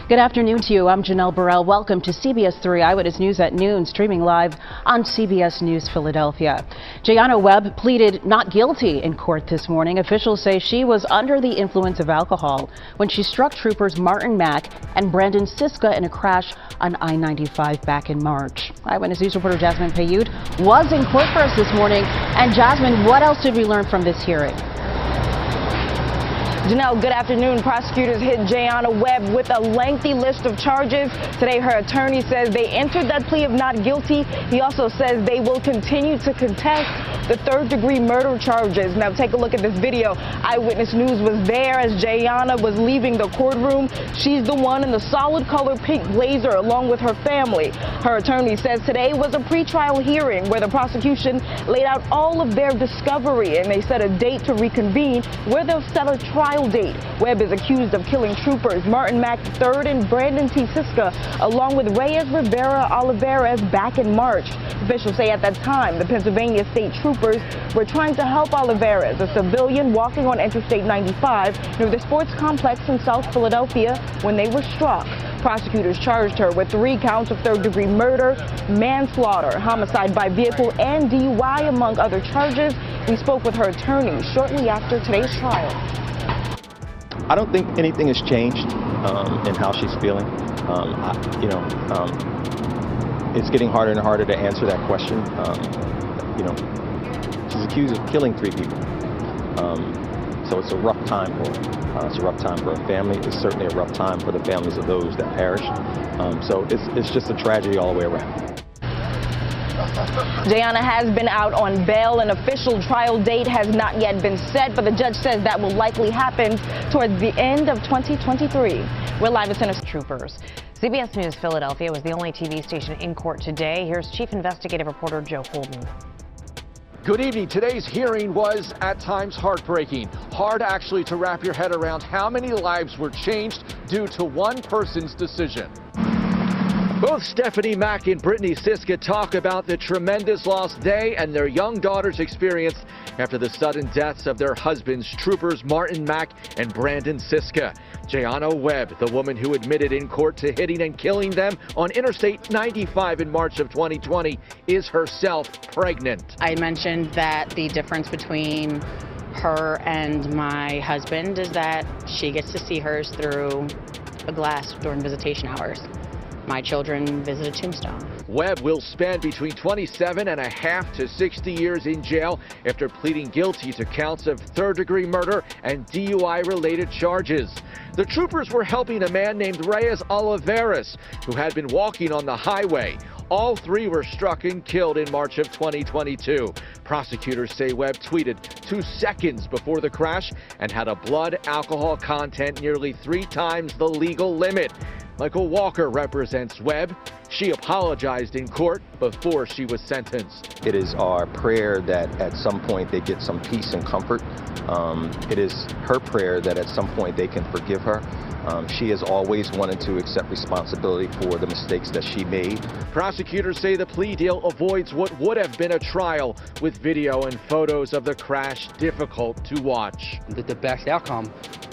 Good afternoon to you. I'm Janelle Burrell. Welcome to CBS 3 Eyewitness News at noon, streaming live on CBS News Philadelphia. Jayana Webb pleaded not guilty in court this morning. Officials say she was under the influence of alcohol when she struck troopers Martin Mack and Brandon Siska in a crash on I-95 back in March. Eyewitness News reporter Jasmine Payute was in court for us this morning. And Jasmine, what else did we learn from this hearing? Janelle, good afternoon. Prosecutors hit Jayana Webb with a lengthy list of charges. Today, her attorney says they entered that plea of not guilty. He also says they will continue to contest the third-degree murder charges. Now, take a look at this video. Eyewitness News was there as Jayana was leaving the courtroom. She's the one in the solid color pink blazer along with her family. Her attorney says today was a pretrial hearing where the prosecution laid out all of their discovery, and they set a date to reconvene where they'll set a trial date. Webb is accused of killing troopers Martin Mack III and Brandon T. Siska, along with Reyes Rivera Olivares back in March. Officials say at that time, the Pennsylvania state troopers were trying to help Olivares, a civilian walking on Interstate 95 near the sports complex in South Philadelphia, when they were struck. Prosecutors charged her with 3 counts of third-degree murder, manslaughter, homicide by vehicle, and DUI, among other charges. We spoke with her attorney shortly after today's trial. I don't think anything has changed in how she's feeling. It's getting harder and harder to answer that question. She's accused of killing 3 people. So it's a rough time for her. It's a rough time for her family. It's certainly a rough time for the families of those that perished. So it's just a tragedy all the way around. Jayana has been out on bail. An official trial date has not yet been set, but the judge says that will likely happen towards the end of 2023. We're live at Center Troopers. CBS News Philadelphia was the only TV station in court today. Here's Chief Investigative Reporter Joe Holden. Good evening. Today's hearing was at times heartbreaking. Hard actually to wrap your head around how many lives were changed due to one person's decision. Both Stephanie Mack and Brittany Siska talk about the tremendous loss they and their young daughters experienced after the sudden deaths of their husbands, troopers Martin Mack and Brandon Siska. Jayana Webb, the woman who admitted in court to hitting and killing them on Interstate 95 in March of 2020, is herself pregnant. I mentioned that the difference between her and my husband is that she gets to see hers through a glass during visitation hours. My children visit a tombstone. Webb will spend between 27.5 to 60 years in jail after pleading guilty to counts of third-degree murder and DUI-related charges. The troopers were helping a man named Reyes Olivares, who had been walking on the highway. All 3 were struck and killed in March of 2022. Prosecutors say Webb tweeted 2 seconds before the crash and had a blood alcohol content nearly 3 times the legal limit. Michael Walker represents Webb. She apologized in court before she was sentenced. It is our prayer that at some point they get some peace and comfort. It is her prayer that at some point they can forgive her. She has always wanted to accept responsibility for the mistakes that she made. Prosecutors say the plea deal avoids what would have been a trial, with video and photos of the crash difficult to watch. The best outcome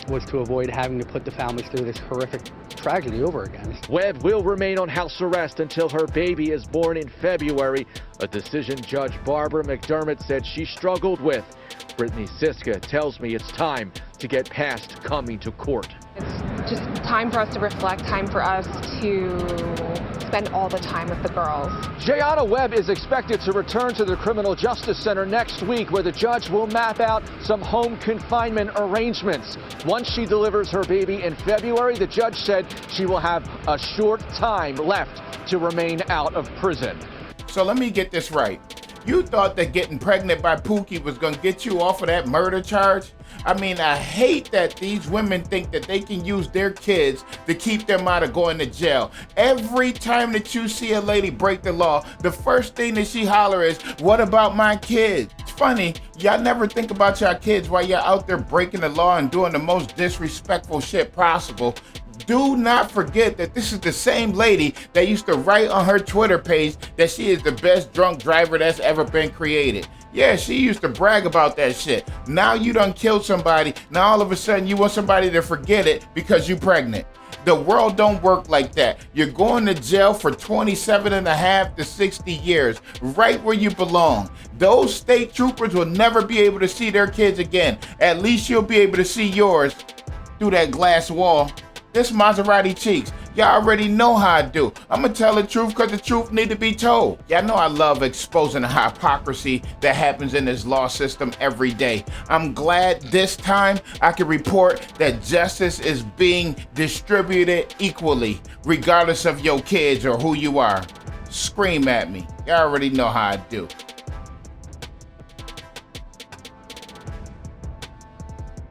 was to avoid having to put the families through this horrific tragedy over again. Webb will remain on house arrest until her baby is born in February, a decision Judge Barbara McDermott said she struggled with. Brittany Siska tells me it's time to get past coming to court. It's just time for us to reflect, time for us to spend all the time with the girls. Jayana Webb is expected to return to the Criminal Justice Center next week, where the judge will map out some home confinement arrangements. Once she delivers her baby in February, the judge said she will have a short time left to remain out of prison. So let me get this right. You thought that getting pregnant by Pookie was going to get you off of that murder charge? I mean, I hate that these women think that they can use their kids to keep them out of going to jail. Every time that you see a lady break the law, the first thing that she holler is, "What about my kids?" It's funny, y'all never think about your kids while you're out there breaking the law and doing the most disrespectful shit possible. Do not forget that this is the same lady that used to write on her Twitter page that she is the best drunk driver that's ever been created. Yeah, she used to brag about that shit. Now you done killed somebody. Now all of a sudden you want somebody to forget it because you pregnant. The world don't work like that. You're going to jail for 27 and a half to 60 years, right where you belong. Those state troopers will never be able to see their kids again. At least you'll be able to see yours through that glass wall. This Maserati cheeks. Y'all already know how I do. I'm gonna tell the truth because the truth need to be told. Y'all know I love exposing the hypocrisy that happens in this law system every day. I'm glad this time I can report that justice is being distributed equally, regardless of your kids or who you are. Scream at me. Y'all already know how I do.